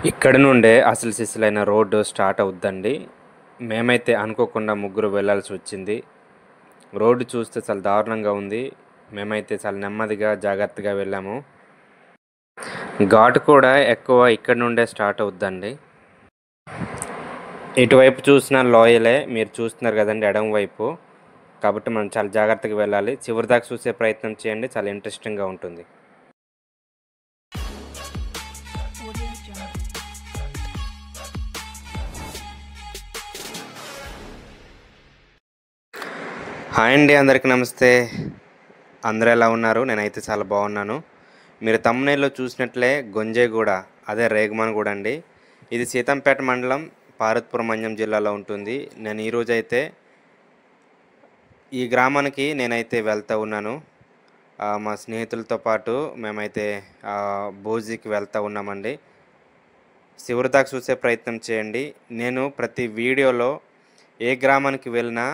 ఇక్కడ నుండే అసలు సిసలైన రోడ్డు స్టార్ట్ అవుద్దండి. మేమైతే అనుకోకుండా ముగ్గురు వెళ్ళాల్సి వచ్చింది. రోడ్డు చూస్తే చాలా దారుణంగా ఉంది. మేమైతే చాలా నెమ్మదిగా జాగ్రత్తగా వెళ్ళాము. ఘాటు కూడా ఎక్కువ ఇక్కడ నుండే స్టార్ట్ అవుద్దండి. ఇటువైపు చూసిన లోయలే మీరు చూస్తున్నారు కదండి ఎడమ వైపు. కాబట్టి మనం చాలా జాగ్రత్తగా వెళ్ళాలి. చివరి దాకా చూసే ప్రయత్నం చేయండి, చాలా ఇంట్రెస్టింగ్గా ఉంటుంది. హాయ్ అండి, అందరికీ నమస్తే. అందరూ ఎలా ఉన్నారు? నేనైతే చాలా బాగున్నాను. మీరు తమ్మునేల్లో చూసినట్లే గొంజేగూడ, అదే రేగుమనగూడ అండి. ఇది సీతంపేట మండలం, పార్వతీపురం మన్యం జిల్లాలో ఉంటుంది. నేను ఈరోజైతే ఈ గ్రామానికి నేనైతే వెళ్తూ ఉన్నాను. మా స్నేహితులతో పాటు మేమైతే భోజీకి వెళ్తూ ఉన్నామండి. చివరి దాకా చూసే ప్రయత్నం చేయండి. నేను ప్రతి వీడియోలో ఏ గ్రామానికి వెళ్ళినా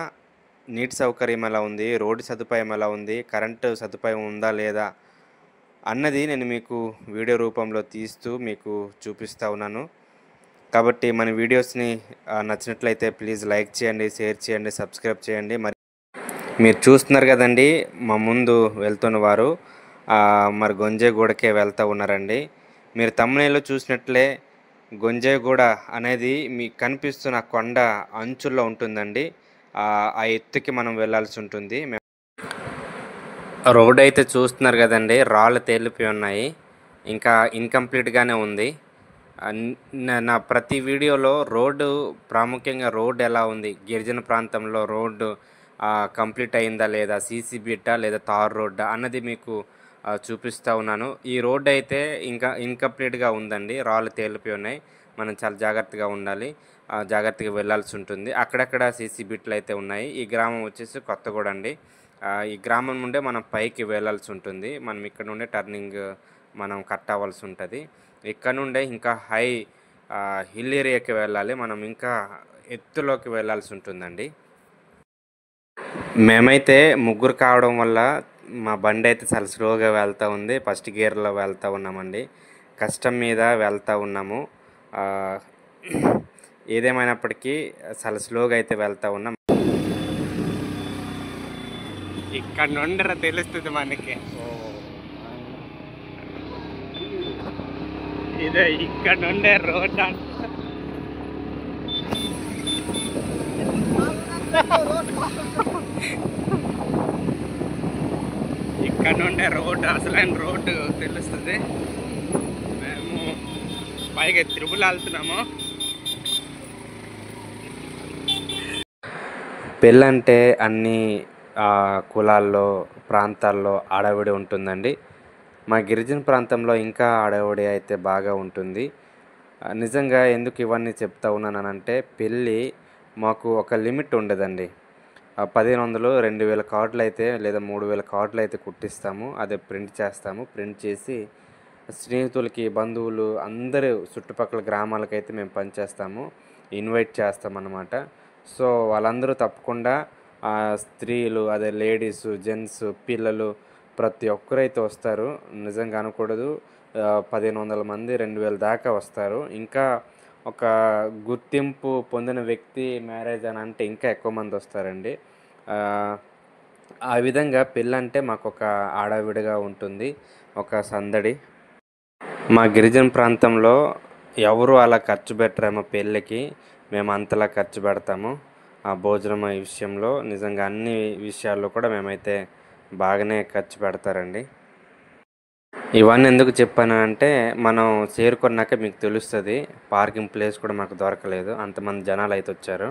నీటి సౌకర్యం ఎలా ఉంది, రోడ్డు సదుపాయం ఎలా ఉంది, కరెంటు సదుపాయం ఉందా లేదా అన్నది నేను మీకు వీడియో రూపంలో తీస్తూ మీకు చూపిస్తూ ఉన్నాను. కాబట్టి మన వీడియోస్ని నచ్చినట్లయితే ప్లీజ్ లైక్ చేయండి, షేర్ చేయండి, సబ్స్క్రైబ్ చేయండి. మరి మీరు చూస్తున్నారు కదండి, మా ముందు వెళ్తున్న వారు మరి గొంజేగూడకే వెళ్తూ ఉన్నారండి. మీరు తమ్మునేలో చూసినట్లే గొంజేగూడ అనేది మీకు కనిపిస్తున్న కొండ అంచుల్లో ఉంటుందండి. ఆ ఎత్తుకి మనం వెళ్ళాల్సి ఉంటుంది. రోడ్ అయితే చూస్తున్నారు కదండి, రాళ్ళు తేలిపోయి ఉన్నాయి. ఇంకా ఇన్కంప్లీట్గానే ఉంది. నా ప్రతి వీడియోలో రోడ్డు, ప్రాముఖ్యంగా రోడ్డు ఎలా ఉంది, గిరిజన ప్రాంతంలో రోడ్డు కంప్లీట్ అయిందా లేదా, సీసీ బిట్టా లేదా తార్ రోడ్డా అన్నది మీకు చూపిస్తూ ఉన్నాను. ఈ రోడ్డు అయితే ఇంకా ఇన్కంప్లీట్గా ఉందండి, రాళ్ళు తేలిపోయి ఉన్నాయి. మనం చాలా జాగ్రత్తగా ఉండాలి, జాగ్రత్తగా వెళ్ళాల్సి ఉంటుంది. అక్కడక్కడ సీసీ బిట్లు అయితే ఉన్నాయి. ఈ గ్రామం వచ్చేసి కొత్తగూడ అండి. ఈ గ్రామం నుండే మనం పైకి వెళ్ళాల్సి ఉంటుంది. మనం ఇక్కడ నుండే టర్నింగ్ మనం కట్ అవ్వాల్సి ఉంటుంది. ఇక్కడ నుండే ఇంకా హిల్ ఏరియాకి వెళ్ళాలి. మనం ఇంకా ఎత్తులోకి వెళ్ళాల్సి ఉంటుందండి. మేమైతే ముగ్గురు కావడం వల్ల మా బండి అయితే చాలా స్లోగా వెళ్తూ ఉంది. ఫస్ట్ గేర్లో వెళ్తూ ఉన్నామండి. కష్టం మీద వెళ్తూ ఉన్నాము. ఏదేమైనప్పటికీ చాలా స్లోగా అయితే వెళ్తూ ఉన్నాం. ఇక్కడ నుండి తెలుస్తుంది మనకి. ఇదే ఇక్కడ నుండే రోడ్ ఇక్కడ నుండే రోడ్డు, అసలైన రోడ్డు తెలుస్తుంది. మేము పైగా త్రిపుల్ వెళ్తున్నాము. పెళ్ళంటే అన్ని కులాల్లో, ప్రాంతాల్లో హడావిడి ఉంటుందండి. మా గిరిజన ప్రాంతంలో ఇంకా హడావిడి అయితే బాగా ఉంటుంది. నిజంగా ఎందుకు ఇవన్నీ చెప్తా ఉన్నానంటే, పెళ్ళి మాకు ఒక లిమిట్ ఉండదండి. 1500, 2000 కార్డులు అయితే లేదా 3000 కార్డులు అయితే కుట్టిస్తాము. అదే ప్రింట్ చేస్తాము. ప్రింట్ చేసి స్నేహితులకి, బంధువులు అందరూ చుట్టుపక్కల గ్రామాలకైతే మేము పనిచేస్తాము, ఇన్వైట్ చేస్తామన్నమాట. సో వాళ్ళందరూ తప్పకుండా స్త్రీలు, అదే లేడీసు, జెంట్స్, పిల్లలు ప్రతి ఒక్కరైతే వస్తారు. నిజంగా అనకూడదు, 1500 మంది, 2000 దాకా వస్తారు. ఇంకా ఒక గుర్తింపు పొందిన వ్యక్తి మ్యారేజ్ అని అంటే ఇంకా ఎక్కువ మంది వస్తారండి. ఆ విధంగా పెళ్ళంటే మాకు ఒక ఆడావిడిగా ఉంటుంది, ఒక సందడి. మా గిరిజన ప్రాంతంలో ఎవరు అలా ఖర్చు పెట్టరేమో పెళ్ళికి, మేము అంతలా ఖర్చు పెడతాము. ఆ భోజనం విషయంలో నిజంగా అన్ని విషయాల్లో కూడా మేమైతే బాగానే ఖర్చు పెడతారండి. ఇవన్నీ ఎందుకు చెప్పాను అంటే, మనం చేరుకున్నాక మీకు తెలుస్తుంది. పార్కింగ్ ప్లేస్ కూడా మాకు దొరకలేదు, అంతమంది జనాలు అయితే వచ్చారు.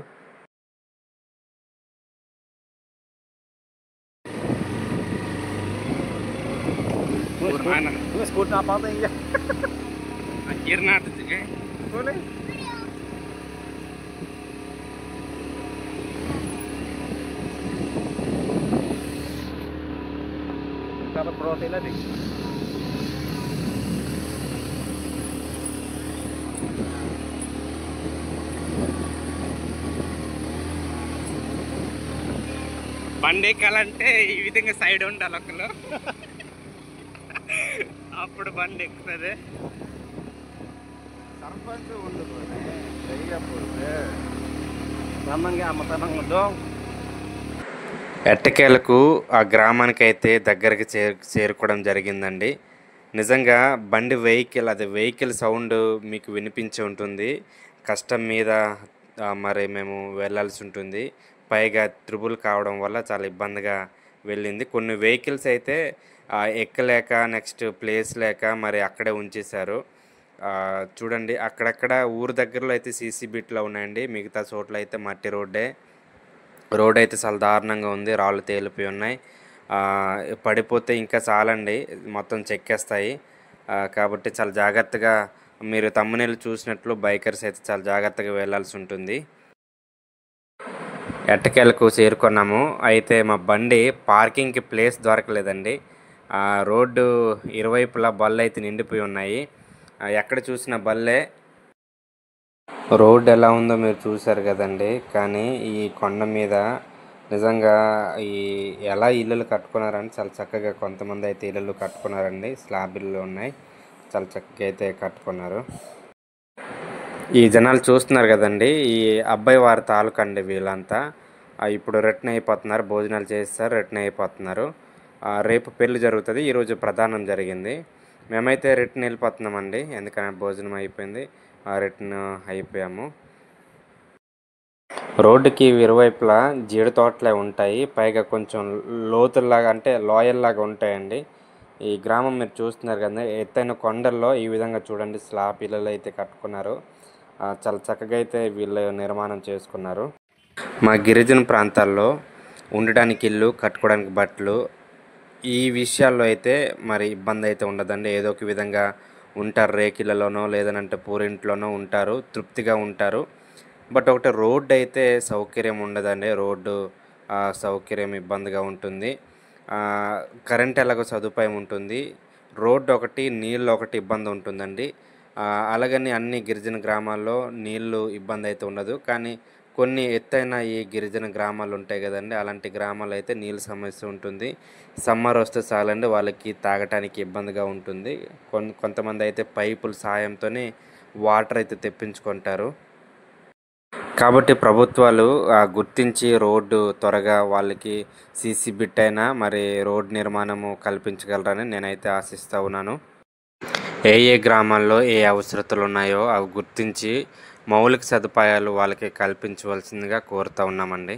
బండి ఎక్కాలంటే ఈ విధంగా సైడ్ ఉండాలి ఒకరు, అప్పుడు బండి ఎక్కుతుంది. ఎట్టకేలకు ఆ గ్రామానికైతే దగ్గరికి చేరుకోవడం జరిగిందండి. నిజంగా బండి వెహికల్ సౌండ్ మీకు వినిపించి ఉంటుంది. కష్టం మీద మరి మేము వెళ్ళాల్సి ఉంటుంది. పైగా త్రిబుల్ కావడం వల్ల చాలా ఇబ్బందిగా వెళ్ళింది. కొన్ని వెహికల్స్ అయితే ఎక్కలేక నెక్స్ట్ ప్లేస్ లేక మరి అక్కడే ఉంచేశారు. చూడండి అక్కడక్కడ ఊరు దగ్గరలో అయితే సీసీ బిట్‌లు ఉన్నాయండి. మిగతా చోట్ల అయితే మట్టి రోడ్డే. రోడ్ అయితే చాలా దారుణంగా ఉంది. రాళ్ళు తేలిపోయి ఉన్నాయి. పడిపోతే ఇంకా చాలండి మొత్తం చెక్కేస్తాయి. కాబట్టి చాలా జాగ్రత్తగా మీరు థంబ్‌నెయిల్ చూసినట్లు బైకర్స్ అయితే చాలా జాగ్రత్తగా వెళ్ళాల్సి ఉంటుంది. ఎట్టకేలకు చేరుకున్నాము. అయితే మా బండి పార్కింగ్‌కి ప్లేస్ దొరకలేదండి. రోడ్డు ఇరువైపులా బళ్ళైతే నిండిపోయి ఉన్నాయి. ఎక్కడ చూసినా బళ్ళే. రోడ్ ఎలా ఉందో మీరు చూసారు కదండీ. కానీ ఈ కొండ మీద నిజంగా ఎలా ఇల్లులు కట్టుకున్నారంటే చాలా చక్కగా కొంతమంది అయితే ఇల్లులు కట్టుకున్నారండి. స్లాబ్ ఇల్లులు ఉన్నాయి. చాలా చక్కగా అయితే కట్టుకున్నారు. ఈ జనాలు చూస్తున్నారు కదండీ. ఈ అబ్బాయి వారి తాలూకండి వీళ్ళంతా. ఇప్పుడు రిటర్న్ అయిపోతున్నారు. భోజనాలు చేసేసారు. రిటర్న్ అయిపోతున్నారు. రేపు పెళ్లి జరుగుతుంది. ఈరోజు ప్రధానం జరిగింది. మేమైతే రిటర్న్ వెళ్ళిపోతున్నామండి. ఎందుకంటే భోజనం అయిపోయింది. రిటర్న్ అయిపోయాము. రోడ్డుకి ఇరువైపులా జీడి తోటలే ఉంటాయి. పైగా కొంచెం లోతుల్లాగా అంటే లోయల్లాగా ఉంటాయండి. ఈ గ్రామం మీరు చూస్తున్నారు కదా, ఎత్తైన కొండల్లో ఈ విధంగా చూడండి స్లాబ్ ఇళ్ళలు అయితే కట్టుకున్నారు. చాలా చక్కగా అయితే వీళ్ళు నిర్మాణం చేసుకున్నారు. మా గిరిజన ప్రాంతాల్లో ఉండడానికి ఇల్లు, కట్టుకోవడానికి బట్టలు, ఈ విషయాల్లో అయితే మరి ఇబ్బంది అయితే ఉండదండి. ఏదో ఒక విధంగా ఉంటారు. రేకిళ్ళలోనో లేదనంటే పూరింట్లోనో ఉంటారు. తృప్తిగా ఉంటారు. బట్ ఒకటి రోడ్డు అయితే సౌకర్యం ఉండదండి. రోడ్డు సౌకర్యం ఇబ్బందిగా ఉంటుంది. కరెంట్ ఎలాగో సదుపాయం ఉంటుంది. రోడ్డు ఒకటి, నీళ్ళు ఒకటి ఇబ్బంది ఉంటుందండి. అలాగని అన్ని గిరిజన గ్రామాల్లో నీళ్ళు ఇబ్బంది అయితే ఉండదు. కానీ కొన్ని ఎత్తైన ఈ గిరిజన గ్రామాలు ఉంటాయి కదండి. అలాంటి గ్రామాలు అయితే నీళ్ళ సమస్య ఉంటుంది. సమ్మర్ వస్తే చాలండి వాళ్ళకి తాగటానికి ఇబ్బందిగా ఉంటుంది. కొంతమంది అయితే పైపుల సాయంతోనే వాటర్ అయితే తెప్పించుకుంటారు. కాబట్టి ప్రభుత్వాలు గుర్తించి రోడ్డు త్వరగా వాళ్ళకి సీసీ బిట్ అయినా మరి రోడ్ నిర్మాణము కల్పించగలరని నేనైతే ఆశిస్తూ ఉన్నాను. ఏ గ్రామాల్లో ఏ అవసరతలు ఉన్నాయో అవి గుర్తించి మౌలిక సదుపాయాలు వాళ్ళకి కల్పించవలసిందిగా కోరుతూ ఉన్నామండి.